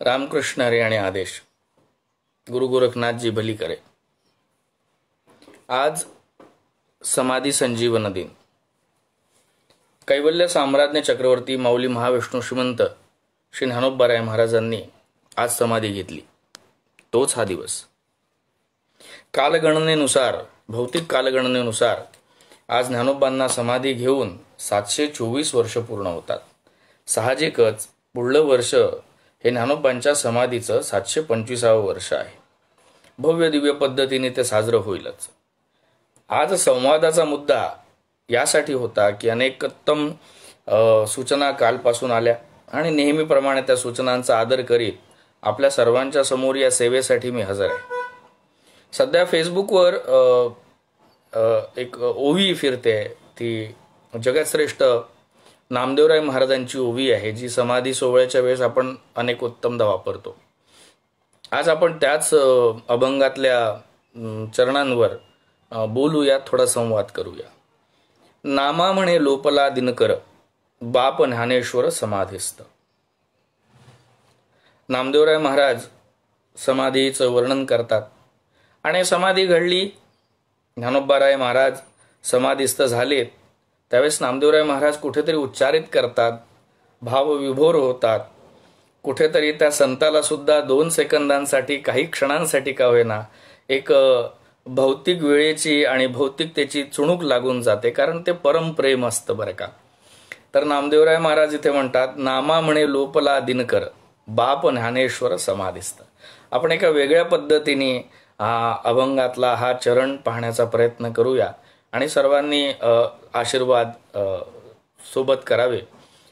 रामकृष्ण हरी आणि आदेश. गुरु गोरखनाथजी भली करे. आज समाधी संजीवन दिन. कैवल्य साम्राज्ञ चक्रवर्ती माऊली महाविष्णू श्रीमंत श्री ज्ञानोबाराय महाराजांनी आज समाधी घेतली. तोच हा दिवस. कालगणनेनुसार, भौतिक कालगणनेनुसार आज ज्ञानोबांना समाधी घेऊन 724 वर्ष पूर्ण होतात. साहजिकच पुढलं वर्ष हे ज्ञानोबांच्या समाधीचं 725वं वर्ष आहे. भव्य दिव्य पद्धतीने ते साजरं होईलच. आज संवादाचा मुद्दा यासाठी होता की अनेक उत्तम सूचना कालपासून आल्या आणि नेहमीप्रमाणे त्या सूचनांचा आदर करीत आपल्या सर्वांच्या समोर या सेवेसाठी मी हजर आहे. सध्या फेसबुकवर एक ओवी फिरते. ती जगतश्रेष्ठ नामदेवराय महाराजांची ओवी आहे, जी समाधी सोहळ्याच्या वेळेस आपण अनेक उत्तमदा वापरतो. आज आपण त्याच अभंगातल्या चरणांवर बोलूया, थोडा संवाद करूया. नामा म्हणे लोपला दिनकर, बाप ज्ञानेश्वर समाधीस्थ. नामदेवराय महाराज समाधीचं वर्णन करतात आणि समाधी घडली. ज्ञानोबाराय महाराज समाधीस्थ झालेत त्यावेळेस नामदेवराय महाराज कुठेतरी उच्चारित करतात, भावविभोर होतात. कुठेतरी त्या संताला सुद्धा 2 सेकंदांसाठी, काही क्षणांसाठी का होईना, एक भौतिक वेळेची आणि भौतिकतेची चुणूक लागून जाते, कारण ते परमप्रेम असतं बरं का. तर नामदेवराय महाराज इथे म्हणतात, नामा म्हणे लोपला दिनकर, बाप ज्ञानेश्वर समाधीस्थ. आपण एका वेगळ्या पद्धतीने अभंगातला हा चरण पाहण्याचा प्रयत्न करूया आणि सर्वांनी आशीर्वाद सोबत करावे.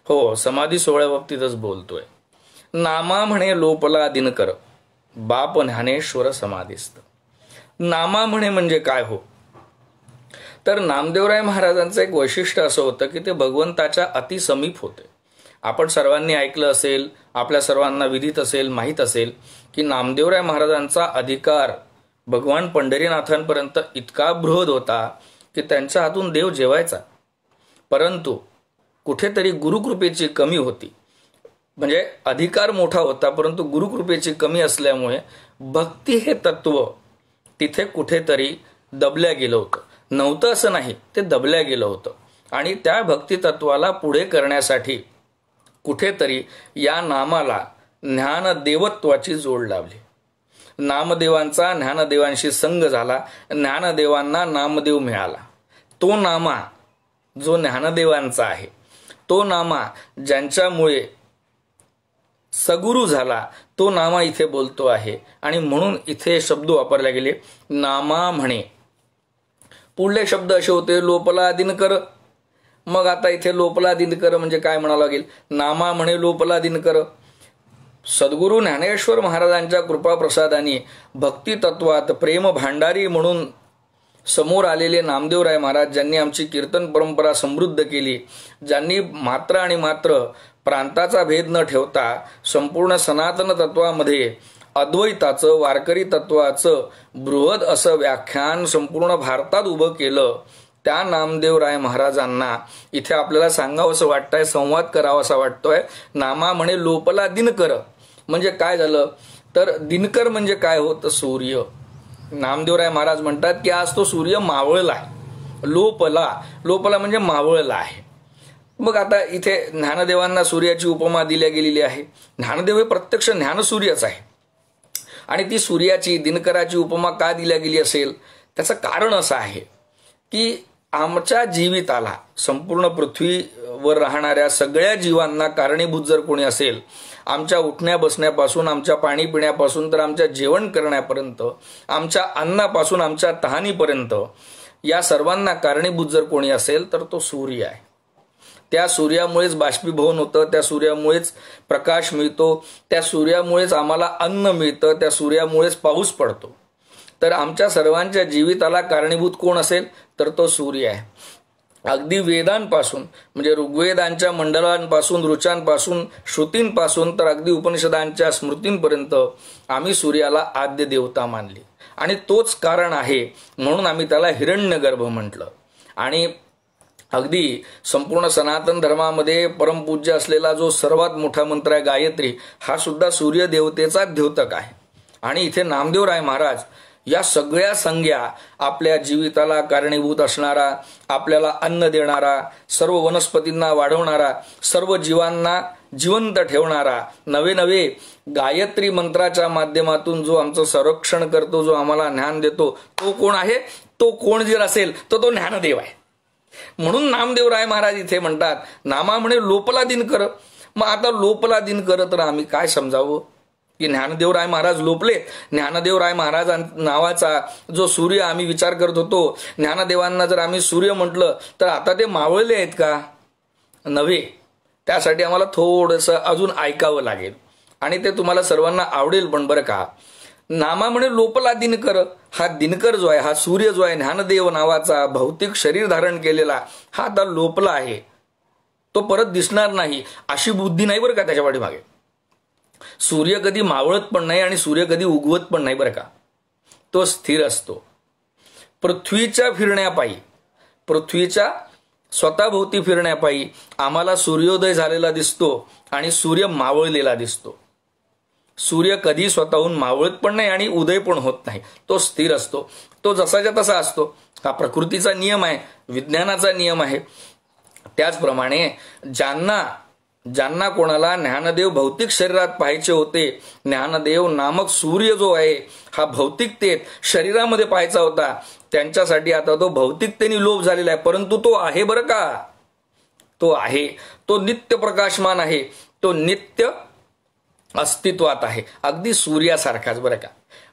हो, समाधी सोहळ्याबाबतीतच बोलतोय. नामा म्हणे लोपला दिनकर, बाप ज्ञानेश्वर समाधीस्थ. नामा म्हणे म्हणजे काय हो? तर नामदेवराय महाराजांचं एक वैशिष्ट्य असं होतं की ते भगवंताच्या अति समीप होते. आपण सर्वांनी ऐकलं असेल, आपल्या सर्वांना विदित असेल, माहीत असेल की नामदेवराय महाराजांचा अधिकार भगवान पंढरीनाथांपर्यंत इतका बृहद होता की त्यांच्या हातून देव जेवायचा. परंतु कुठेतरी गुरुकृपेची कमी होती. म्हणजे अधिकार मोठा होता परंतु गुरुकृपेची कमी असल्यामुळे भक्ती हे तत्व तिथे कुठेतरी दबल्या गेलं होतं. नव्हतं असं नाही, ते दबल्या गेलं होतं. आणि त्या भक्ती तत्वाला पुढे करण्यासाठी कुठेतरी या नामाला ज्ञानदेवत्वाची जोड लावली. नामदेवांचा ज्ञानदेवांशी संग झाला, ज्ञानदेवांना नामदेव मिळाला. तो नामा जो ज्ञानदेवांचा आहे, तो नामा ज्यांच्यामुळे सगुरु झाला, तो नामा इथे बोलतो आहे. आणि म्हणून इथे शब्द वापरले गेले, नामा म्हणे. पुढले शब्द असे होते, लोपला दिनकर. मग आता इथे लोपला दिनकर म्हणजे काय म्हणावं लागेल? नामा म्हणे लोपला दिनकर. सद्गुरू ज्ञानेश्वर महाराजांच्या कृपाप्रसादाने भक्ती तत्वात प्रेम भांडारी म्हणून समोर आलेले नामदेवराय महाराज, ज्यांनी आमची कीर्तन परंपरा समृद्ध केली, ज्यांनी मात्र आणि मात्र प्रांताचा भेद न ठेवता संपूर्ण सनातन तत्वामध्ये अद्वैताचं, वारकरी तत्वाचं बृहद असं व्याख्यान संपूर्ण भारतात उभं केलं, त्या नामदेवराय महाराजांना इथे आपल्याला सांगावंसं वाटतंय, संवाद करावासा वाटतोय. नामा म्हणे लोपला दिनकर म्हणजे काय झालं? तर दिनकर म्हणजे काय होतं? सूर्य. नामदेवराय महाराज म्हणतात की आज तो सूर्य मावळला आहे. लोपला म्हणजे मावळला आहे. मग आता इथे ज्ञानदेवांना सूर्याची उपमा दिल्या गेलेली आहे. ज्ञानदेव हे प्रत्यक्ष ज्ञानसूर्यच आहे. आणि ती सूर्याची, दिनकराची उपमा का दिल्या गेली असेल? त्याचं कारण असं आहे की आमच्या जीविताला, संपूर्ण पृथ्वीवर राहणाऱ्या सगळ्या जीवांना कारणीभूत जर कोणी असेल, आमच्या उठण्या बसण्यापासून, आमच्या पाणी पिण्यापासून तर आमच्या जेवण करण्यापर्यंत, आमच्या अन्नापासून आमच्या तहानीपर्यंत, या सर्वांना कारणीभूत जर कोणी असेल तर तो सूर्य आहे. त्या सूर्यामुळेच बाष्पीभवन होतं, त्या सूर्यामुळेच प्रकाश मिळतो, त्या सूर्यामुळेच आम्हाला अन्न मिळतं, त्या सूर्यामुळेच पाऊस पडतो. तर आमच्या सर्वांच्या जीविताला कारणीभूत कोण असेल तर तो सूर्य आहे. अगदी वेदांपासून, म्हणजे ऋग्वेदांच्या मंडलांपासून, ऋचांपासून, श्रुतींपासून तर अगदी उपनिषदांच्या स्मृतींपर्यंत आम्ही सूर्याला आद्य देवता मानली. आणि तोच कारण आहे म्हणून आम्ही त्याला हिरण्यगर्भ म्हटलं. आणि अगदी संपूर्ण सनातन धर्मामध्ये परमपूज्य असलेला जो सर्वात मोठा मंत्र आहे गायत्री, हा सुद्धा सूर्य देवतेचाच द्योतक आहे. आणि इथे नामदेवराय महाराज या सगळ्या संज्ञा, आपल्या जीविताला कारणीभूत असणारा, आपल्याला अन्न देणारा, सर्व वनस्पतींना वाढवणारा, सर्व जीवांना जिवंत ठेवणारा, नवे नवे गायत्री मंत्राच्या माध्यमातून जो आमचं संरक्षण करतो, जो आम्हाला ज्ञान देतो, तो कोण आहे? तो कोण जर असेल तर तो ज्ञानदेव आहे. म्हणून नामदेवराय महाराज इथे म्हणतात, नामा म्हणे लोपला दिनकर. मग आता लोपला दिनकर तर आम्ही काय समजावं की ज्ञानदेवराय महाराज लोपले? ज्ञानदेवराय महाराज नावाचा जो सूर्य आम्ही विचार करत होतो, ज्ञानदेवांना जर आम्ही सूर्य म्हटलं तर आता ते मावळले आहेत का? नव्हे. त्यासाठी आम्हाला थोडंसं अजून ऐकावं लागेल आणि ते तुम्हाला सर्वांना आवडेल पण बरं का. नामा म्हणे लोपला दिनकर. हा दिनकर जो आहे, हा सूर्य जो आहे, ज्ञानदेव नावाचा भौतिक शरीर धारण केलेला, हा आता लोपला आहे, तो परत दिसणार नाही, अशी बुद्धी नाही बरं का त्याच्या पाठीमागे. सूर्य कधी मावळत पण नाही आणि सूर्य कधी उगवत पण नाही बरं का. तो स्थिर असतो. पृथ्वीच्या फिरण्यापायी, पृथ्वीच्या स्वतःभोवती फिरण्यापायी आम्हाला सूर्योदय झालेला दिसतो आणि सूर्य मावळलेला दिसतो. सूर्य कधी स्वतःहून मावळत पण नाही आणि उदय पण होत नाही, तो स्थिर असतो. तो जसाच्या तसा असतो. हा प्रकृतीचा नियम आहे, विज्ञानाचा नियम आहे. त्याचप्रमाणे ज्यांना कोणाला ज्ञानदेव भौतिक शरीरात पाहायचे होते, ज्ञानदेव नामक सूर्य जो आहे हा भौतिकतेत शरीरामध्ये पाहायचा होता, त्यांच्यासाठी आता तो भौतिकतेने लोप झालेला आहे. परंतु तो आहे बरं का, तो आहे, तो नित्य प्रकाशमान आहे, तो नित्य अस्तित्वात आहे, अगदी सूर्यासारखाच बरं का.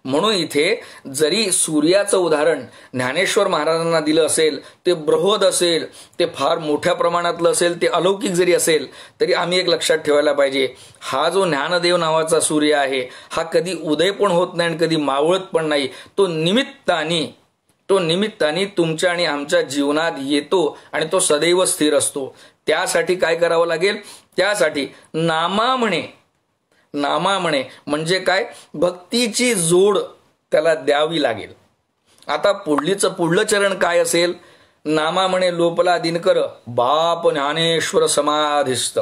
म्हणून इथे जरी सूर्याचं उदाहरण ज्ञानेश्वर महाराजांना दिलं असेल, ते बृहद असेल, ते फार मोठ्या प्रमाणातलं असेल, ते अलौकिक जरी असेल, तरी आम्ही एक लक्षात ठेवायला पाहिजे, हा जो ज्ञानदेव नावाचा सूर्य आहे हा कधी उदय पण होत नाही आणि कधी मावळत पण नाही. तो निमित्ताने तुमच्या आणि आमच्या जीवनात येतो आणि तो सदैव स्थिर असतो. त्यासाठी काय करावं लागेल? त्यासाठी नामा म्हणे म्हणजे काय? भक्तीची जोड त्याला द्यावी लागेल. आता पुढलं चरण काय असेल? नामा म्हणे लोपला दिनकर, बाप ज्ञानेश्वर समाधिस्थ.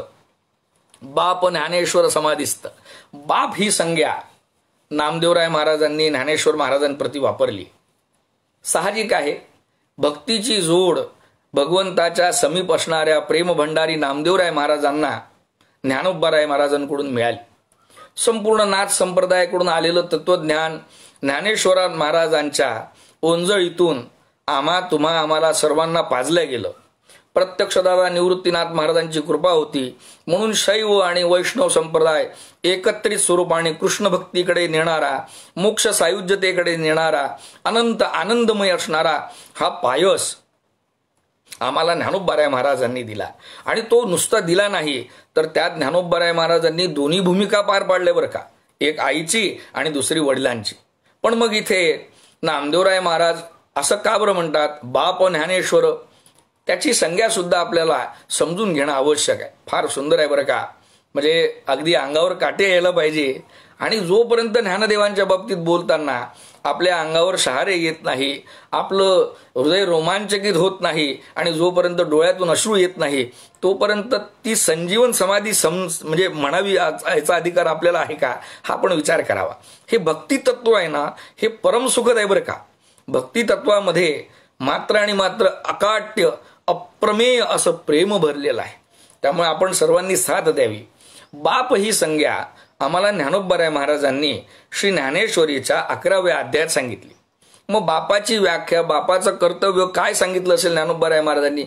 बाप ज्ञानेश्वर समाधिस्थ. बाप ही संज्ञा नामदेवराय महाराजांनी ज्ञानेश्वर महाराजांप्रती वापरली. साहजिक आहे, भक्तीची जोड भगवंताच्या समीप असणाऱ्या प्रेमभंडारी नामदेवराय महाराजांना ज्ञानोबाराय महाराजांकडून मिळाली. संपूर्ण नाथ संप्रदायाकडून आलेलं तत्वज्ञान ज्ञानेश्वर महाराजांच्या ओंजळीतून आम्हाला सर्वांना पाजलं गेलं. प्रत्यक्षदादा निवृत्तीनाथ महाराजांची कृपा होती म्हणून शैव आणि वैष्णव संप्रदाय एकत्रित स्वरूपाने कृष्ण भक्तीकडे नेणारा, मोक्ष सायुज्यतेकडे नेणारा, अनंत आनंदमय असणारा हा पायस आम्हाला ज्ञानोबाराय महाराजांनी दिला. आणि तो नुसता दिला नाही तर त्यात ज्ञानोबाराय महाराजांनी दोन्ही भूमिका पार पाडल्या बरं का, एक आईची आणि दुसरी वडिलांची. पण मग इथे नामदेवराय महाराज असं का बरं म्हणतात बाप ज्ञानेश्वर? त्याची संज्ञा सुद्धा आपल्याला समजून घेणं आवश्यक आहे. फार सुंदर आहे बरं का, म्हणजे अगदी अंगावर काटे यायला पाहिजे. आणि जोपर्यंत ज्ञानदेवांच्या बाबतीत बोलताना आपल्या अंगावर शहारे येत नाही, आपलं हृदय रोमांचकित होत नाही आणि जोपर्यंत डोळ्यातून अश्रू येत नाही, तोपर्यंत ती संजीवन समाधी म्हणजे म्हणावी याचा अधिकार आपल्याला आहे का, हा पण विचार करावा. हे भक्ती तत्व आहे ना, हे परमसुखद आहे बरं का. भक्ती तत्वामध्ये मात्र आणि मात्र अकाट्य अप्रमेय असं प्रेम भरलेलं आहे. त्यामुळे आपण सर्वांनी साथ द्यावी. बाप ही संज्ञा आम्हाला ज्ञानोबाराय महाराजांनी श्री ज्ञानेश्वरीच्या 11व्या अध्यायात सांगितली. मग बापाची व्याख्या, बापाचं कर्तव्य काय सांगितलं असेल ज्ञानोबाराय महाराजांनी,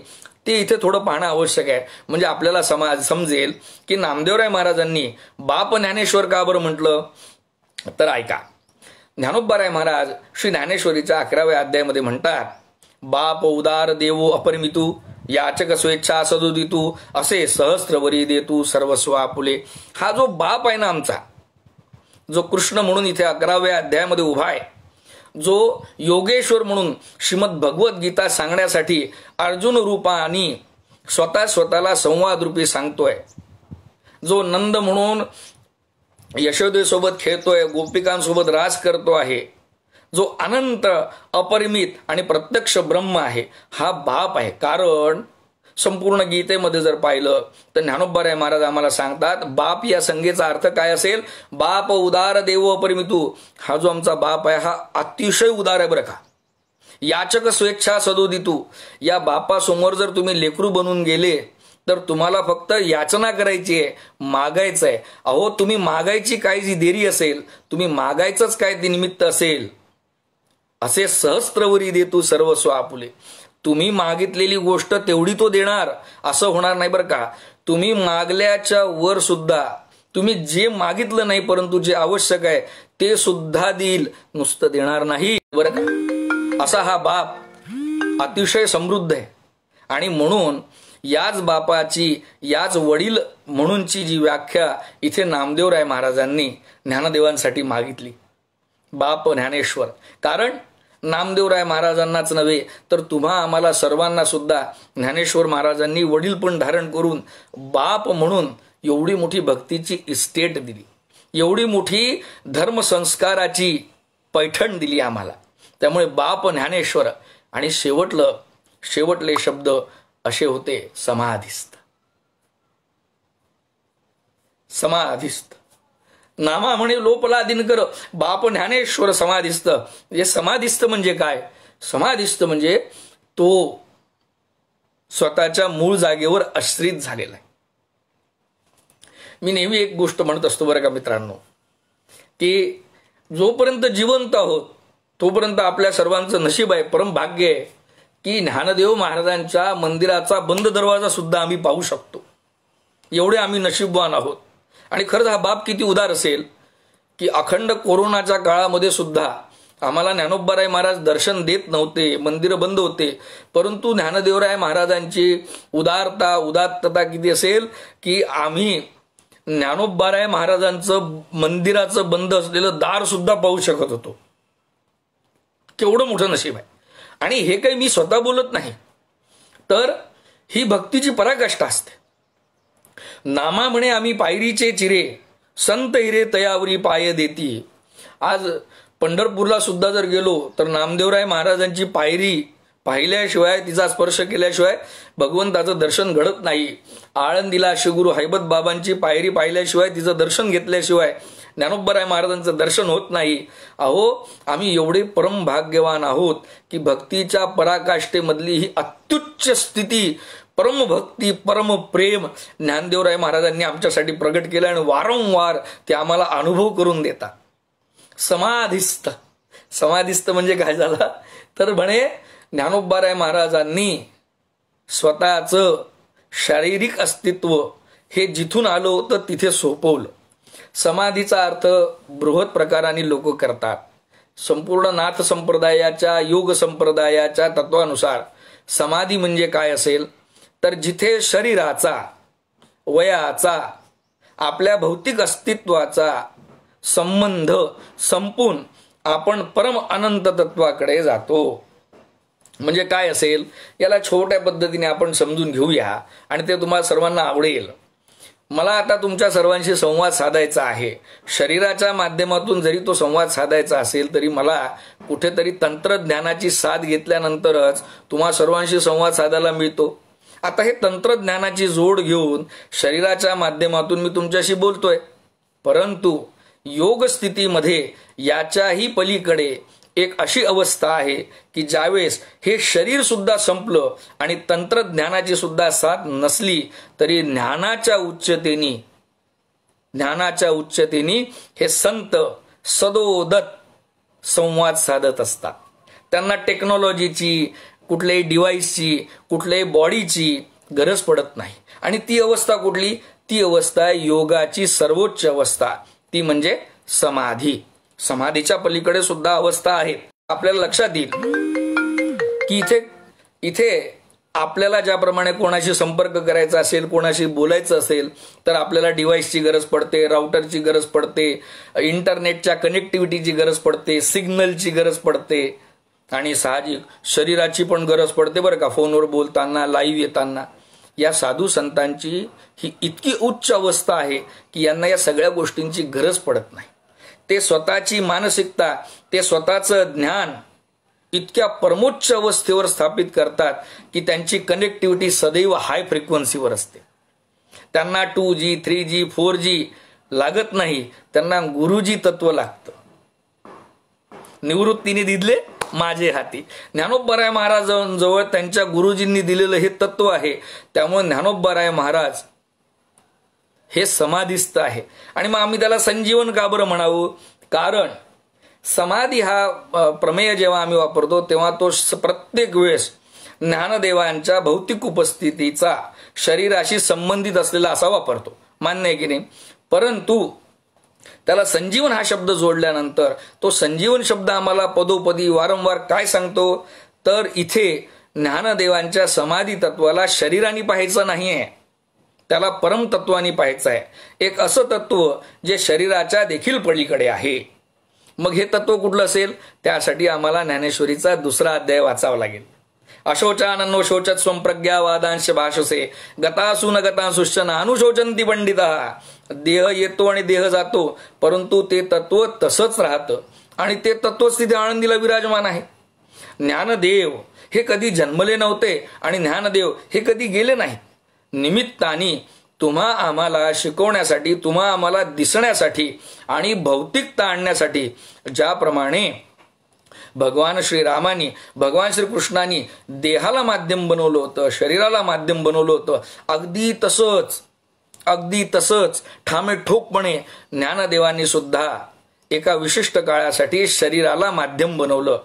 ते इथे थोडं पाहणं आवश्यक आहे. म्हणजे आपल्याला समजेल की नामदेवराय महाराजांनी बाप ज्ञानेश्वर का बरं म्हटलं. तर ऐका, ज्ञानोबाराय महाराज श्री ज्ञानेश्वरीच्या 11व्या अध्यायामध्ये म्हणतात, बाप उदार देवो अपरिमितू, याचक स्वेच्छा सदुदितू, असे सहस्त्रवरी देतू सर्वस्व आपुले. हा जो बाप आहे ना आमचा, जो कृष्ण म्हणून इथे 11व्या अध्यायामध्ये उभा आहे, जो योगेश्वर म्हणून श्रीमद भगवद्गीता सांगण्यासाठी अर्जुन रूपाने स्वतःला संवाद रूपी सांगतोय, जो नंद म्हणून यशोदेसोबत खेळतोय, गोपिकांसोबत रास करतो आहे, जो अनंत अपरिमित आणि प्रत्यक्ष ब्रह्म आहे, हा बाप आहे. कारण संपूर्ण गीतेमध्ये जर पाहिलं तर ज्ञानोबाराय महाराज आम्हाला सांगतात, बाप या संज्ञेचा अर्थ काय असेल? बाप उदार देव अपरिमितू. हा जो आमचा बाप आहे हा अतिशय उदार आहे बरं का. याचक स्वेच्छा सदोदितू. या बापासमोर जर तुम्ही लेकरू बनून गेले तर तुम्हाला फक्त याचना करायची आहे, मागायचं आहे. अहो, तुम्ही मागायची काय जी देरी असेल, तुम्ही मागायचंच काय ते निमित्त असेल, असे सहस्त्रवरी देतू सर्वस्व आपुले. तुम्ही मागितलेली गोष्ट तेवढी तो देणार असं होणार नाही बरं का. तुम्ही मागल्याच्या वर सुद्धा तुम्ही जे मागितलं नाही परंतु जे आवश्यक आहे ते सुद्धा देईल, नुसतं देणार नाही बरं का. असा हा बाप अतिशय समृद्ध आहे. आणि म्हणून याच बापाची, याच वडील म्हणूनची जी व्याख्या इथे नामदेवराय महाराजांनी ज्ञानदेवांसाठी मागितली, बाप ज्ञानेश्वर. कारण नामदेवराय महाराजांनाच नव्हे तर तुम्हा आम्हाला सर्वांना सुद्धा ज्ञानेश्वर महाराजांनी वडील पण धारण करून बाप म्हणून एवढी मोठी भक्तीची इस्टेट दिली, एवढी मोठी धर्मसंस्काराची पैठण दिली आम्हाला. त्यामुळे बाप ज्ञानेश्वर. आणि शेवटले शब्द असे होते, समाधिस्थ. समाधिस्थ नामा म्हणे लोपला दिनकर, बाप ज्ञानेश्वर समाधिस्थ. हे समाधिस्थ म्हणजे काय? समाधिस्थ म्हणजे तो स्वतःच्या मूळ जागेवर आश्रित झालेला आहे. मी नेहमी एक गोष्ट म्हणत असतो बरं का मित्रांनो, की जोपर्यंत जिवंत आहोत तोपर्यंत आपल्या सर्वांचं नशीब आहे, परम भाग्य आहे की ज्ञानदेव महाराजांच्या मंदिराचा बंद दरवाजा सुद्धा आम्ही पाहू शकतो. एवढे आम्ही नशीबवान आहोत. आणि खरंच हा बाप किती उदार असेल की अखंड कोरोनाच्या काळामध्ये सुद्धा आम्हाला ज्ञानोबाराय महाराज दर्शन देत नव्हते, मंदिरं बंद होते, परंतु ज्ञानदेवराय महाराजांची उदारता, उदात्तता किती असेल की आम्ही ज्ञानोबाराय महाराजांचं मंदिराचं बंद असलेलं दार सुद्धा पाहू शकत होतो. केवढं मोठं नशीब आहे. आणि हे काही मी स्वतः बोलत नाही, तर ही भक्तीची पराकाष्ठा असते. नामा म्हणे आम्ही पायरीचे चिरे, संत हिरे तयावरी पाय देती. आज पंढरपूरला सुद्धा जर गेलो तर नामदेवराय महाराजांची पायरी पाहिल्याशिवाय, तिचा स्पर्श केल्याशिवाय भगवंताचं दर्शन घडत नाही. आळंदीला श्रीगुरु हैबत बाबांची पायरी पाहिल्याशिवाय, तिचं दर्शन घेतल्याशिवाय ज्ञानोबाराय महाराजांचं दर्शन होत नाही. अहो, आम्ही एवढे परम भाग्यवान आहोत की भक्तीच्या पराकाष्ठेमधली ही अत्युच्च स्थिती, परम भक्ती, परम प्रेम ज्ञानदेवराय महाराजांनी आमच्यासाठी प्रगट केलं आणि वारंवार ते आम्हाला अनुभव करून देतात. समाधिस्थ. समाधिस्थ म्हणजे काय झालं तर म्हणे ज्ञानोबाराय महाराजांनी स्वतःचं शारीरिक अस्तित्व हे जिथून आलं होतं तिथे सोपवलं. समाधीचा अर्थ बृहत प्रकाराने लोक करतात. संपूर्ण नाथ संप्रदायाच्या, योग संप्रदायाच्या तत्वानुसार समाधी म्हणजे काय असेल तर जिथे शरीराचा, वयाचा, आपल्या भौतिक अस्तित्वाचा संबंध संपून आपण परम अनंत तत्वाकडे जातो. म्हणजे काय असेल याला छोट्या पद्धतीने आपण समजून घेऊया आणि ते तुम्हाला सर्वांना आवडेल. मला आता तुमच्या सर्वांशी संवाद साधायचा आहे. शरीराच्या माध्यमातून जरी तो संवाद साधायचा असेल तरी मला कुठेतरी तंत्रज्ञानाची साथ घेतल्यानंतरच तुम्हा सर्वांशी संवाद साधायला मिळतो. आता हे तंत्रज्ञानाची जोड घेऊन शरीराच्या माध्यमातून मी तुमच्याशी बोलतोय, परंतु योग स्थितीमध्ये याच्याही पलीकडे एक अशी अवस्था आहे की ज्यावेळेस हे शरीर सुद्धा संपलं आणि तंत्रज्ञानाची सुद्धा साथ नसली तरी ज्ञानाच्या उच्चतेनी हे संत सदोदत संवाद साधत असतात. त्यांना टेक्नॉलॉजीची, कुठल्याही डिव्हाइसची, कुठल्याही बॉडीची गरज पडत नाही. आणि ती अवस्था कुठली? ती अवस्था योगाची सर्वोच्च अवस्था, ती म्हणजे समाधी. समाधीच्या पलीकडे सुद्धा अवस्था आहेत. आपल्याला लक्षात येईल की इथे आपल्याला ज्याप्रमाणे कोणाशी संपर्क करायचा असेल, कोणाशी बोलायचं असेल तर आपल्याला डिव्हाइसची गरज पडते, राउटरची गरज पडते, इंटरनेटच्या कनेक्टिव्हिटीची गरज पडते, सिग्नलची गरज पडते आणि साहजिक शरीराची पण गरज पडते बरं का. फोनवर बोलताना, लाईव्ह येताना. या साधू संतांची ही इतकी उच्च अवस्था आहे की यांना या सगळ्या गोष्टींची गरज पडत नाही. ते स्वतःची मानसिकता, ते स्वतःचं ज्ञान इतक्या परमोच्च अवस्थेवर स्थापित करतात की त्यांची कनेक्टिव्हिटी सदैव हाय फ्रिक्वेन्सीवर असते. त्यांना 2G 3G 4G लागत नाही, त्यांना गुरुजी तत्व लागतं. निवृत्तीने दिले माझे हाती. ज्ञानोबाराय महाराजांजवळ त्यांच्या गुरुजींनी दिलेलं हे तत्व आहे. त्यामुळे ज्ञानोबाराय महाराज हे समाधिस्थ आहे. आणि मग आम्ही त्याला संजीवन का बरं म्हणावं? कारण समाधी हा प्रमेय जेव्हा आम्ही वापरतो तेव्हा तो प्रत्येक वेळेस ज्ञानदेवांच्या भौतिक उपस्थितीचा शरीराशी संबंधित असलेला असा वापरतो. मान्य आहे की नाही? परंतु त्याला संजीवन हा शब्द जोडल्यानंतर तो संजीवन शब्द आम्हाला पदोपदी वारंवार काय सांगतो? तर इथे ज्ञानदेवांच्या समाधी तत्वाला शरीराने पाहायचं नाहीये, त्याला परमतत्वाने पाहायचं आहे. एक असं तत्व जे शरीराच्या देखील पलीकडे आहे. मग हे तत्व कुठलं असेल? त्यासाठी आम्हाला ज्ञानेश्वरीचा 2रा अध्याय वाचावा लागेल. अशोचानन्नो शोचत स्वंप्रज्ञा वादांश भाषसे गतासु न गतांशुश्च नानुशोचंती पंडिता. देह येतो आणि देह जातो, परंतु ते तत्व तसंच राहतं आणि ते तत्वच तिथे आनंदीला विराजमान आहे. ज्ञानदेव हे कधी जन्मले नव्हते आणि ज्ञानदेव हे कधी गेले नाहीत. निमित्ताने तुम्हा आम्हाला शिकवण्यासाठी, तुम्हा आम्हाला दिसण्यासाठी आणि भौतिकता आणण्यासाठी ज्याप्रमाणे भगवान श्रीरामानी, भगवान श्रीकृष्णानी देहाला माध्यम बनवलं होतं, शरीराला माध्यम बनवलं होतं, अगदी तसंच ठामे ठोकपणे ज्ञानदेवांनी सुद्धा एका विशिष्ट काळासाठी शरीराला माध्यम बनवलं.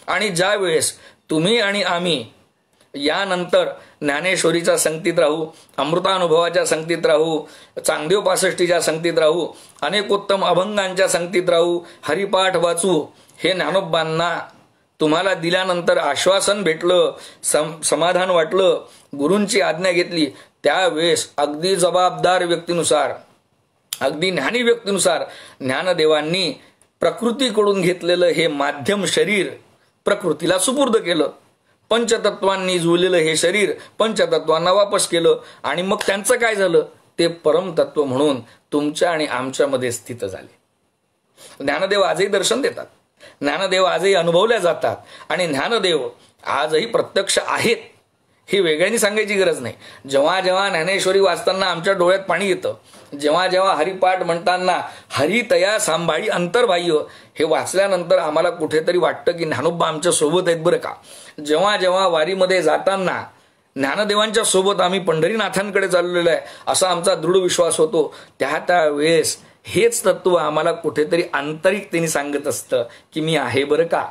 आणि ज्या वेळेस तुम्ही आणि आम्ही यानंतर ज्ञानेश्वरीच्या संगतीत राहू, अमृतानुभवाच्या संगतीत राहू, चांगदेव 65च्या संगतीत राहू, अनेकोत्तम अभंगांच्या संगतीत राहू, हरिपाठ वाचू, हे ज्ञानोबांना तुम्हाला दिल्यानंतर आश्वासन भेटलं, समाधान वाटलं, गुरूंची आज्ञा घेतली, त्यावेळेस अगदी जबाबदार व्यक्तीनुसार, अगदी ज्ञानी व्यक्तीनुसार ज्ञानदेवांनी प्रकृतीकडून घेतलेलं हे माध्यम शरीर प्रकृतीला सुपूर्द केलं. पंचतत्वांनी जुळलेलं हे शरीर पंचतत्वांना वापस केलं. आणि मग त्यांचं काय झालं? ते परमतत्व म्हणून तुमच्या आणि आमच्यामध्ये स्थित झाले. ज्ञानदेव आजही दर्शन देतात, ज्ञानदेव आजही अनुभवल्या जातात आणि ज्ञानदेव आजही प्रत्यक्ष आहेत, हे वेगळ्याने सांगायची गरज नाही. जेव्हा जेव्हा ज्ञानेश्वरी वाचताना आमच्या डोळ्यात पाणी येतं, जेव्हा जेव्हा हरिपाठ म्हणताना हरितया सांभाळी अंतर्बाह्य हे वाचल्यानंतर आम्हाला कुठेतरी वाटतं की ज्ञानोबा आमच्या सोबत आहेत बरं का. जेव्हा जेव्हा वारीमध्ये जाताना ज्ञानदेवांच्या सोबत आम्ही पंढरीनाथांकडे चाललेलो आहे असा आमचा दृढ विश्वास होतो, त्या वेळेस हेच तत्व आम्हाला कुठेतरी आंतरिकतेने सांगत असतं की मी आहे बरं का,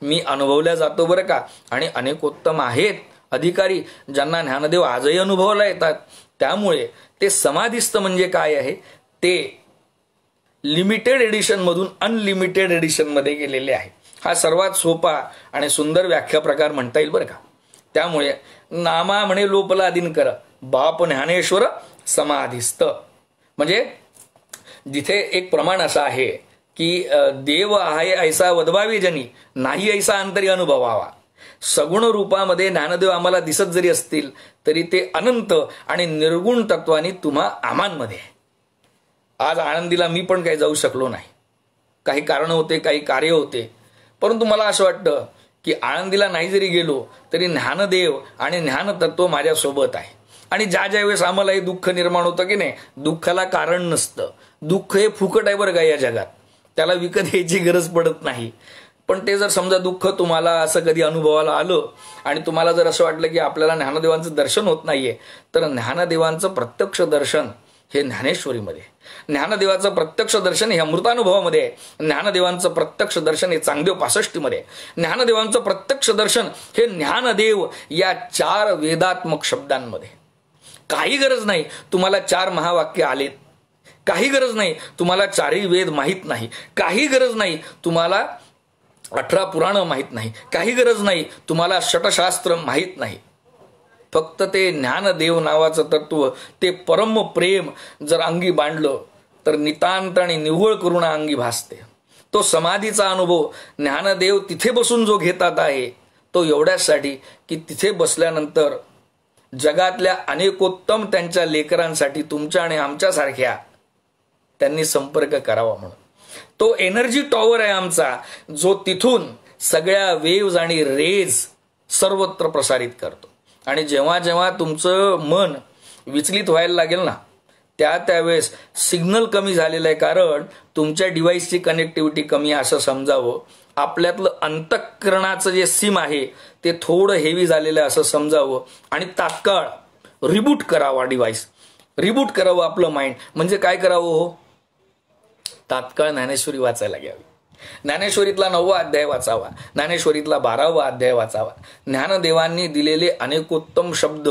मी अनुभवल्या जातो बरं का. आणि अनेकोत्तम आहेत अधिकारी ज्यांना ज्ञानदेव आजही अनुभवाला येतात. त्यामुळे ते समाधिस्थ म्हणजे काय आहे? ते लिमिटेड एडिशन मधून अनलिमिटेड एडिशन मध्ये गेलेले आहे. हा सर्वात सोपा आणि सुंदर व्याख्या प्रकार म्हणता येईल बरं का. त्यामुळे नामा म्हणे लोपला दिनकर बाप ज्ञानेश्वर समाधिस्थ, म्हणजे जिथे एक प्रमाण असं आहे की देव आहे ऐसा वदवावी जनी, नाही ऐसा अंतरी अनुभवावा. सगुण रूपामध्ये ज्ञानदेव आम्हाला दिसत जरी असतील तरी ते अनंत आणि निर्गुण तत्वानी तुम्हा आमांमध्ये. आज आळंदीला मी पण काही जाऊ शकलो नाही, काही कारण होते, काही कार्य होते, परंतु मला असं वाटतं की आळंदीला नाही जरी गेलो तरी ज्ञानदेव आणि ज्ञानतत्व माझ्यासोबत आहे. आणि ज्या वेळेस आम्हाला हे दुःख निर्माण होतं की नाही, दुःखाला कारण नसतं, दुःख हे फुकट आहे बरं का या जगात, त्याला विकत घ्यायची गरज पडत नाही. पण ते जर समजा दुःख तुम्हाला असं कधी अनुभवाला आलं आणि तुम्हाला जर असं वाटलं की आपल्याला ज्ञानदेवांचं दर्शन होत नाहीये, तर ज्ञानदेवांचं प्रत्यक्ष दर्शन हे ज्ञानेश्वरीमध्ये, ज्ञानदेवाचं प्रत्यक्ष दर्शन हे अमृतानुभवामध्ये आहे, ज्ञानदेवांचं प्रत्यक्ष दर्शन हे चांगदेव 65 मध्ये, ज्ञानदेवांचं प्रत्यक्ष दर्शन हे ज्ञानदेव या 4 वेदात्मक शब्दांमध्ये. काही गरज नाही तुम्हाला 4 महावाक्य आलेत, काही गरज नाही तुम्हाला 4ही वेद माहीत नाही, काही गरज नाही तुम्हाला 18 पुराण माहीत नाही, काही गरज नाही तुम्हाला षटशास्त्र माहीत नाही. फक्त ते ज्ञानदेव नावाचं तत्व, ते परम प्रेम जर अंगी बांधलं तर नितांत आणि निव्वळ करुणा अंगी भासते. तो समाधीचा अनुभव ज्ञानदेव तिथे बसून जो घेतात आहे तो एवढ्यासाठी की तिथे बसल्यानंतर जगातल्या अनेकोत्तम त्यांच्या लेकरांसाठी तुमच्या आणि आमच्यासारख्या त्यांनी संपर्क करावा म्हणून. तो एनर्जी टॉवर आहे आमचा, जो तिथून सगळ्या वेव्ज आणि रेज सर्वत्र प्रसारित करतो. आणि जेव्हा जेव्हा तुमचं मन विचलित व्हायला लागेल ना, त्यावेळेस सिग्नल कमी झालेलं आहे, कारण तुमच्या डिव्हाइसची कनेक्टिव्हिटी कमी असं समजावं. आपल्यातलं अंतःकरणाचं जे सिम आहे ते थोडं हेवी झालेलं आहे असं समजावं आणि तात्काळ रिबूट करावा डिव्हाइस, रिबूट करावं आपलं माइंड. म्हणजे काय करावं हो, तात्काळ ज्ञानेश्वरी वाचायला घ्यावी. ज्ञानेश्वरीतला 9वा अध्याय वाचावा, ज्ञानेश्वरीतला 12वा अध्याय वाचावा. ज्ञानदेवांनी दिलेले अनेकोत्तम शब्द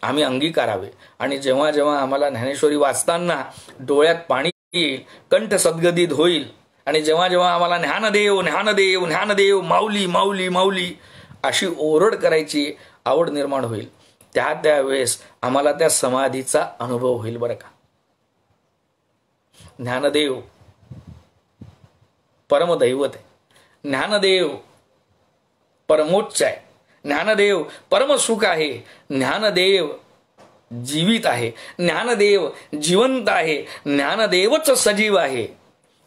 आम्ही अंगीकारावे. आणि जेव्हा जेव्हा आम्हाला ज्ञानेश्वरी वाचताना डोळ्यात पाणी येईल, कंठ सद्गदित होईल, आणि जेव्हा जेव्हा आम्हाला ज्ञानदेव ज्ञानदेव ज्ञानदेव माऊली माऊली माऊली अशी ओरड करायची आवड निर्माण होईल, त्यावेळेस आम्हाला त्या समाधीचा अनुभव होईल बरं का. ज्ञानदेव परमदैवत आहे, ज्ञानदेव परमोच्च आहे, ज्ञानदेव परमसुख आहे, ज्ञानदेव जीवित आहे, ज्ञानदेव जिवंत आहे, ज्ञानदेवच सजीव आहे.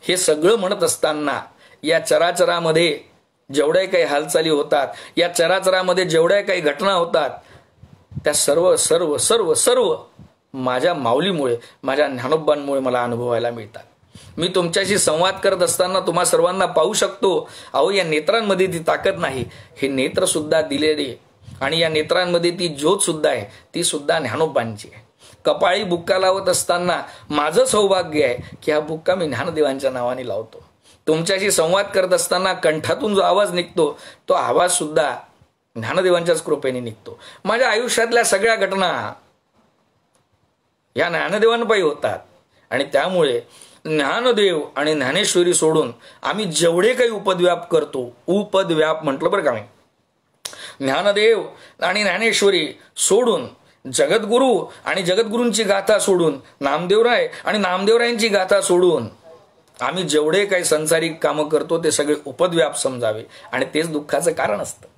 हे सगळं म्हणत असताना या चराचरामध्ये जेवढ्या काही हालचाली होतात, या चराचरामध्ये जेवढ्या काही घटना होतात, त्या सर्व सर्व सर्व सर्व माझ्या माऊलीमुळे, माझ्या ज्ञानोबांमुळे मला अनुभवायला मिळतात. मी तुमच्याशी संवाद करत असताना तुम्हा सर्वांना पाहू शकतो. अहो, या नेत्रांमध्ये ती ताकद नाही, हे नेत्र सुद्धा दिलेले, आणि या नेत्रांमध्ये ती ज्योत सुद्धा आहे, ती सुद्धा ज्ञानोबांची आहे. कपाळी बुक्का लावत असताना माझं सौभाग्य आहे की हा बुक्का मी ज्ञानदेवांच्या नावाने लावतो. तुमच्याशी संवाद करत असताना कंठातून जो आवाज निघतो, तो आवाज सुद्धा ज्ञानदेवांच्याच कृपेने निघतो. माझ्या आयुष्यातल्या सगळ्या घटना या ज्ञानदेवांपायी होतात. आणि त्यामुळे ज्ञानदेव आणि ज्ञानेश्वरी सोडून आम्ही जेवढे काही उपद्व्याप करतो, उपद्व्याप म्हटलं बरं का मी, ज्ञानदेव आणि ज्ञानेश्वरी सोडून, जगद्गुरु आणि जगद्गुरूंची गाथा सोडून, नामदेवराय आणि नामदेवरायांची गाथा सोडून आम्ही जेवढे काही सांसारिक कामं करतो ते सगळे उपद्व्याप समजावे. आणि तेच दुःखाचं कारण असतं.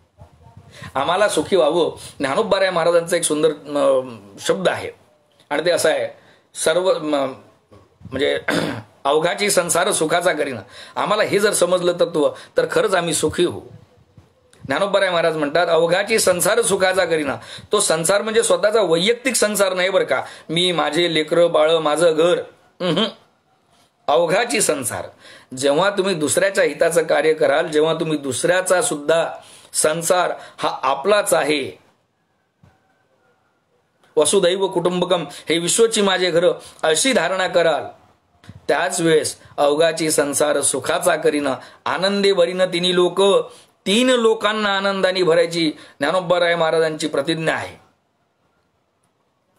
आम्हाला सुखी व्हावं. ज्ञानोबाराय महाराजांचा एक सुंदर शब्द आहे, आणि ते असं आहे, सर्व म्हणजे अवघाची संसार सुखाचा करीना. आम्हाला हे जर समजलं तत्व तर खरंच आम्ही सुखी होऊ. ज्ञानोबाराय महाराज म्हणतात, अवघाची संसार सुखाचा करीना. तो संसार म्हणजे स्वतःचा वैयक्तिक संसार नाही बरं का, मी माझे लेकरं बाळ माझं घर, अवघाची संसार. जेव्हा तुम्ही दुसऱ्याच्या हिताचं कार्य कराल, जेव्हा तुम्ही दुसऱ्याचा सुद्धा संसार हा आपलाच आहे, वसुदैव कुटुंबकम हे विश्वची माझे घर अशी धारणा कराल, त्याच वेळेस अवघाची संसार सुखाचा करीना. आनंदे भरीन तिन्ही लोक, 3 लोकांना आनंदाने भरायची ज्ञानोबाराय महाराजांची प्रतिज्ञा आहे.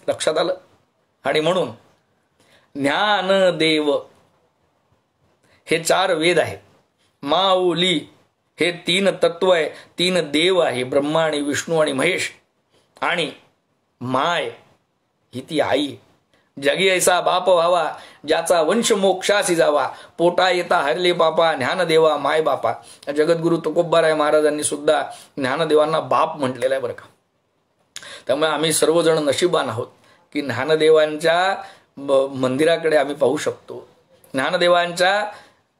लक्षात आलं. आणि म्हणून ज्ञानदेव हे 4 वेद आहेत, माऊली हे 3 तत्व आहे, 3 देव आहे, ब्रह्मा आणि विष्णू आणि महेश, आणि माय ही ती आई. जगी ऐसा बाप व्हावा, ज्याचा वंश मोक्षासी जावा, पोटा येता हरले पापा, ज्ञानदेवा माय बापा. जगद्गुरु तुकोबाराय महाराजांनी सुद्धा ज्ञानदेवांना बाप म्हटलेलं आहे बरं का. त्यामुळे आम्ही सर्वजण नशिबान आहोत की ज्ञानदेवांच्या मंदिराकडे आम्ही पाहू शकतो, ज्ञानदेवांच्या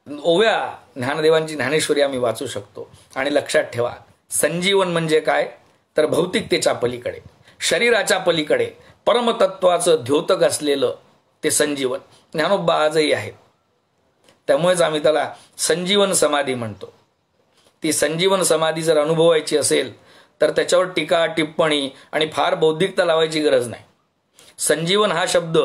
ओव्या, ज्ञानदेवांची ज्ञानेश्वरी आम्ही वाचू शकतो. आणि लक्षात ठेवा, संजीवन म्हणजे काय तर भौतिकतेच्या पलीकडे, शरीराच्या पलीकडे परमतत्वाचं द्योतक असलेलं ते संजीवन. ज्ञानोबा आजही आहेत, त्यामुळेच आम्ही त्याला संजीवन समाधी म्हणतो. ती संजीवन समाधी जर अनुभवायची असेल तर त्याच्यावर टीका टिप्पणी आणि फार बौद्धिकता लावायची गरज नाही. संजीवन हा शब्द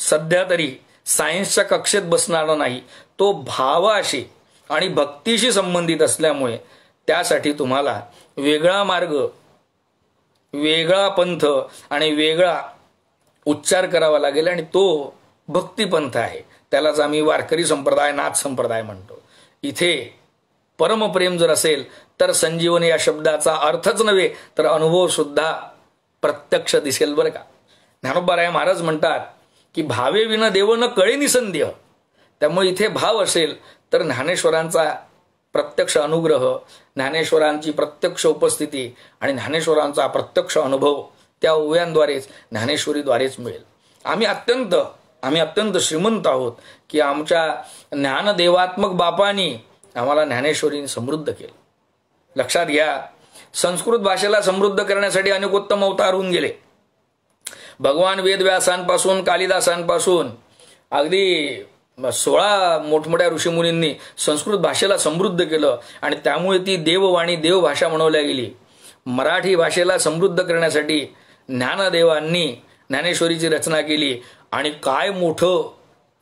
सध्या तरी सायन्सच्या कक्षेत बसणारा नाही, तो भावाशी आणि भक्तीशी संबंधित असल्यामुळे त्यासाठी तुम्हाला वेगळा मार्ग, वेगळा पंथ आणि वेगळा उच्चार करावा लागेल, आणि तो भक्तिपंथ आहे. त्यालाच आम्ही वारकरी संप्रदाय, नाथ संप्रदाय म्हणतो. इथे परमप्रेम जर असेल तर संजीवन या शब्दाचा अर्थच नव्हे तर अनुभव सुद्धा प्रत्यक्ष दिसेल बरं का. ज्ञानोबाराय महाराज म्हणतात की भावे विना देव न कळे निसंदेह. त्यामुळे इथे भाव असेल तर ज्ञानेश्वरांचा प्रत्यक्ष अनुग्रह, ज्ञानेश्वरांची प्रत्यक्ष उपस्थिती आणि ज्ञानेश्वरांचा प्रत्यक्ष अनुभव त्या ओव्यांद्वारेच, ज्ञानेश्वरीद्वारेच मिळेल. आम्ही अत्यंत श्रीमंत आहोत की आमच्या ज्ञानदेवात्मक बापांनी आम्हाला ज्ञानेश्वरीने समृद्ध केलं. लक्षात घ्या, संस्कृत भाषेला समृद्ध करण्यासाठी अनेकोत्तम अवतार होऊन गेले. भगवान वेदव्यासांपासून कालिदासांपासून अगदी 16 मोठमोठ्या ऋषीमुनींनी संस्कृत भाषेला समृद्ध केलं आणि त्यामुळे ती देववाणी देवभाषा म्हणवल्या गेली. मराठी भाषेला समृद्ध करण्यासाठी ज्ञानदेवांनी ज्ञानेश्वरीची रचना केली. आणि काय मोठं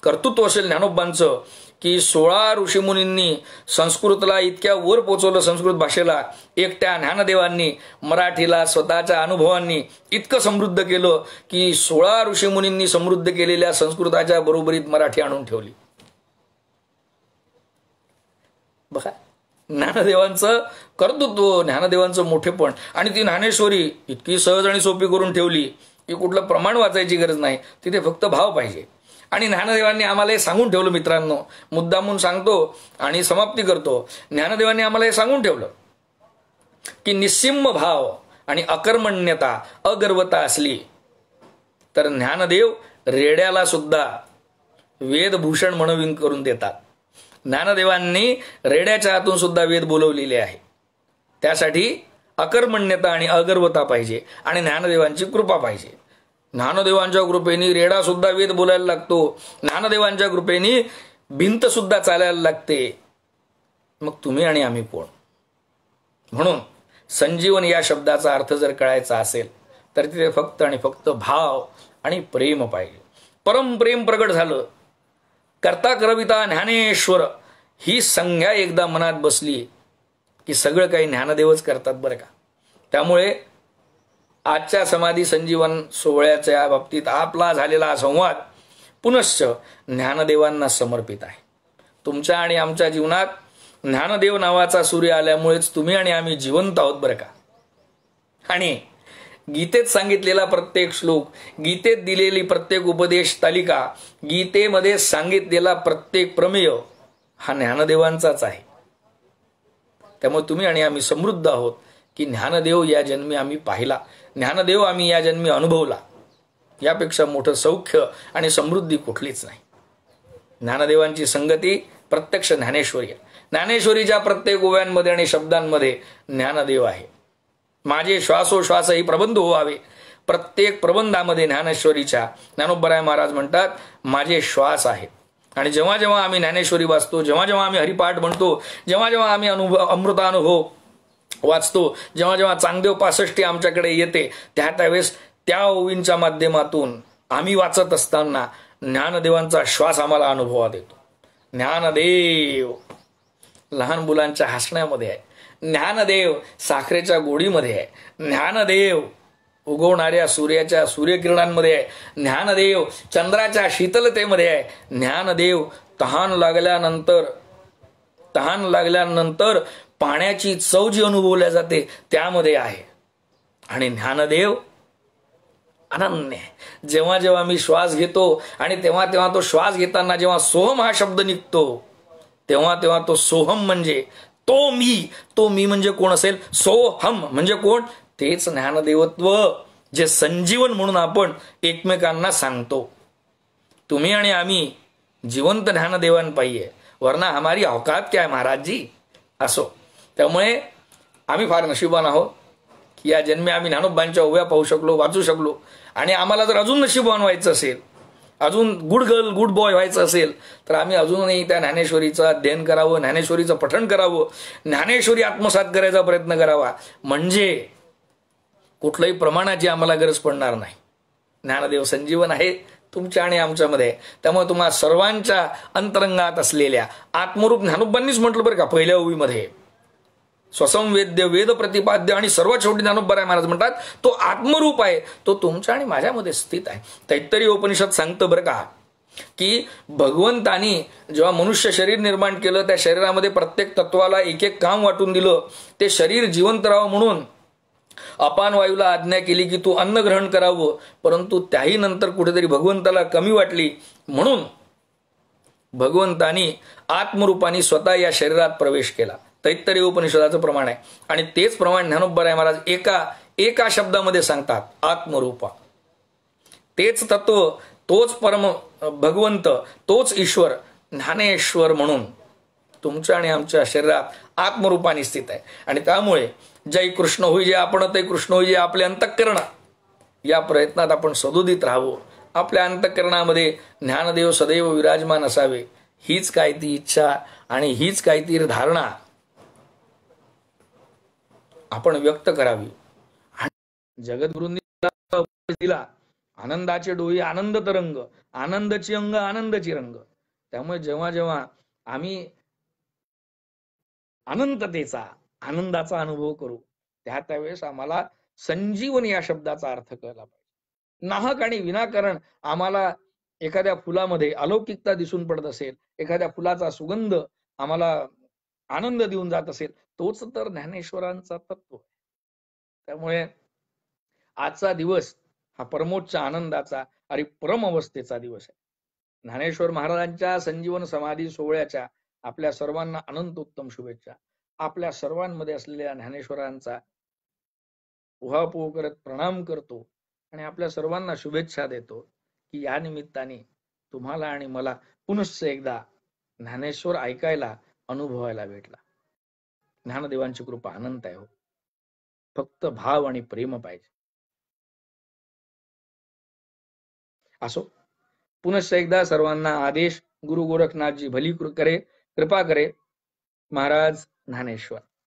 कर्तृत्व असेल ज्ञानोबांचं की 16 ऋषीमुनींनी संस्कृतला इतक्या वर पोचवलं, संस्कृत भाषेला एकट्या ज्ञानदेवांनी मराठीला स्वतःच्या अनुभवांनी इतकं समृद्ध केलं की 16 ऋषीमुनींनी समृद्ध केलेल्या संस्कृताच्या बरोबरीत मराठी आणून ठेवली. बघा ज्ञानदेवांचं कर्तृत्व, ज्ञानदेवांचं मोठेपण. आणि ती ज्ञानेश्वरी इतकी सहज आणि सोपी करून ठेवली की कुठलं प्रमाण वाचायची गरज नाही, तिथे फक्त भाव पाहिजे. आणि ज्ञानदेवांनी आम्हाला हे सांगून ठेवलं मित्रांनो, मुद्दामून सांगतो आणि समाप्ती करतो. ज्ञानदेवांनी आम्हाला हे सांगून ठेवलं की निस्सिम भाव आणि अकर्मण्यता अगर्वता असली तर ज्ञानदेव रेड्याला सुद्धा वेदभूषण म्हणून करून देतात. ज्ञानदेवांनी रेड्याच्या हातून सुद्धा वेद बोलवलेले आहे. त्यासाठी अकर्मण्यता आणि अगर्वता पाहिजे आणि ज्ञानदेवांची कृपा पाहिजे. ज्ञानदेवांच्या कृपेने रेडा सुद्धा वेद बोलायला लागतो. ज्ञानदेवांच्या कृपेने भिंत सुद्धा चालायला लागते. मग तुम्ही आणि आम्ही कोण? म्हणून संजीवन या शब्दाचा अर्थ जर कळायचा असेल तर तिथे फक्त आणि फक्त भाव आणि प्रेम पाहिजे. परमप्रेम प्रगट झालं. कर्ता करविता ज्ञानेश्वर ही संज्ञा एकदा मनात बसली की सगळं काही ज्ञानदेवच करतात बरं का. त्यामुळे आजच्या समाधी संजीवन सोहळ्याच्या बाबतीत आपला झालेला संवाद पुनश्च ज्ञानदेवांना समर्पित आहे. तुमच्या आणि आमच्या जीवनात ज्ञानदेव नावाचा सूर्य आल्यामुळेच तुम्ही आणि आम्ही जिवंत आहोत बरं का. आणि गीतेत सांगितलेला प्रत्येक श्लोक, गीतेत दिलेली प्रत्येक उपदेश तालिका, गीतेमध्ये सांगितलेला प्रत्येक प्रमेय हा ज्ञानदेवांचाच आहे. त्यामुळे तुम्ही आणि आम्ही समृद्ध आहोत की ज्ञानदेव या जन्मी आम्ही पाहिला, ज्ञानदेव आम्ही या जन्मी अनुभवला. यापेक्षा मोठं सौख्य आणि समृद्धी कुठलीच नाही. ज्ञानदेवांची संगती प्रत्यक्ष ज्ञानेश्वरी आहे. ज्ञानेश्वरीच्या प्रत्येक ओव्यांमध्ये आणि शब्दांमध्ये ज्ञानदेव आहे. माझे श्वासोश्वासही प्रबंध व्हावे. प्रत्येक प्रबंधामध्ये ज्ञानेश्वरीच्या ज्ञानोबराय महाराज म्हणतात माझे श्वास आहेत. आणि जेव्हा जेव्हा आम्ही ज्ञानेश्वरी वाचतो, जेव्हा जेव्हा आम्ही हरिपाठ म्हणतो, जेव्हा जेव्हा आम्ही अमृतानुभव वाचतो, जेव्हा जेव्हा चांगदेव 65 आमच्याकडे येते, त्यावेळेस त्या ओवींच्या माध्यमातून आम्ही वाचत असताना ज्ञानदेवांचा श्वास आम्हाला अनुभवात येतो. ज्ञानदेव लहान मुलांच्या हसण्यामध्ये आहे. ज्ञानदेव साखरेच्या गोडीमध्ये आहे. ज्ञानदेव उगवणाऱ्या सूर्याच्या सूर्यकिरणांमध्ये आहे. ज्ञानदेव चंद्राच्या शीतलतेमध्ये आहे. ज्ञानदेव तहान लागल्यानंतर पाण्याची चव जी अनुभवल्या जाते त्यामध्ये आहे. आणि ज्ञानदेव अनन्य आहे. जेव्हा जेव्हा मी श्वास घेतो आणि तेव्हा तेव्हा तो श्वास घेताना जेव्हा सोहम हा शब्द निघतो तेव्हा तेव्हा तो सोहम म्हणजे तो मी म्हणजे कोण असेल? सोहम म्हणजे कोण? तेच ज्ञानदेवत्व जे संजीवन म्हणून आपण एकमेकांना सांगतो. तुम्ही आणि आम्ही जिवंत ज्ञानदेवांपायी, वरना हमारी औकात क्या है महाराज जी. असो, त्यामुळे आम्ही फार नशिबान आहोत की या जन्मी आम्ही ज्ञानोबांच्या ओव्या पाहू शकलो, वाचू शकलो. आणि आम्हाला जर अजून नशिबान व्हायचं असेल, अजून गुड गर्ल गुड बॉय व्हायचं असेल तर आम्ही अजूनही त्या ज्ञानेश्वरीचं अध्ययन करावं, ज्ञानेश्वरीचं पठण करावं, ज्ञानेश्वरी आत्मसात करायचा प्रयत्न करावा. म्हणजे कुठल्याही प्रमाणाची आम्हाला गरज पडणार नाही. ज्ञानदेव संजीवन आहे तुमच्या आणि आमच्यामध्ये. त्यामुळे तुम्हा सर्वांच्या अंतरंगात असलेल्या आत्मरूप ज्ञानोबांनीच म्हटलं बरं का पहिल्या ओवीमध्ये, स्वसंवेद्य वेद प्रतिपाद्य आणि सर्वात शेवटी ज्ञानोबराय महाराज म्हणतात तो आत्मरूप आहे, तो तुमच्या आणि माझ्यामध्ये स्थित आहे. तैत्तरीय उपनिषद सांगतं बरं का की भगवंतानी जेव्हा मनुष्य शरीर निर्माण केलं, त्या शरीरामध्ये प्रत्येक तत्वाला एक एक काम वाटून दिलं. ते शरीर जिवंत राहावं म्हणून अपान वायूला आज्ञा केली की तू अन्न ग्रहण करावं. परंतु त्याही नंतर कुठेतरी भगवंताला कमी वाटली म्हणून भगवंतानी आत्मरूपाने स्वतः या शरीरात प्रवेश केला. तैत्तरीय उपनिषदाचं प्रमाण आहे. आणि तेच प्रमाण ज्ञानोबराय महाराज एका शब्दामध्ये सांगतात आत्मरूपा. तेच तत्व, तोच परम भगवंत, तोच ईश्वर ज्ञानेश्वर म्हणून तुमच्या आणि आमच्या शरीरात आत्मरूपाने स्थित आहे. आणि त्यामुळे जय कृष्ण होई जे आपण, ते कृष्ण होई जे आपले अंतःकरण, या प्रयत्नात आपण सदोदित राहावं. आपल्या अंतःकरणामध्ये ज्ञानदेव सदैव विराजमान असावे, हीच काय ती इच्छा आणि हीच काय ती धारणा आपण व्यक्त करावी. जगद्गुरूंनी दिला आनंदाचे डोई आनंद तरंग, आनंदची अंग आनंदची रंग. त्यामुळे जेव्हा जेव्हा आम्ही अनंततेचा आनंदाचा अनुभव करू, त्यावेळेस आम्हाला संजीवन या शब्दाचा अर्थ कळला पाहिजे. नाहक आणि विनाकारण आम्हाला एखाद्या फुलामध्ये अलौकिकता दिसून पडत असेल, एखाद्या फुलाचा सुगंध आम्हाला आनंद देऊन जात असेल, तोच तर ज्ञानेश्वरांचा तत्व. त्यामुळे आजचा दिवस हा परमोच्च आनंदाचा आणि परम अवस्थेचा दिवस आहे. ज्ञानेश्वर महाराजांच्या संजीवन समाधी सोहळ्याच्या आपल्या सर्वांना अनंतोत्तम शुभेच्छा. आपल्या सर्वांमध्ये असलेल्या ज्ञानेश्वरांचा उहापोह करत प्रणाम करतो आणि आपल्या सर्वांना शुभेच्छा देतो की या निमित्ताने तुम्हाला आणि मला पुनश्च एकदा ज्ञानेश्वर ऐकायला, अनुभवायला भेटला. ज्ञानदेवांची कृपा अनंत आहे हो. फक्त भाव आणि प्रेम पाहिजे. असो, पुनश्च एकदा सर्वांना आदेश. गुरु गोरखनाथजी भली करे, कृपा करे. महाराज ज्ञानेश्वर.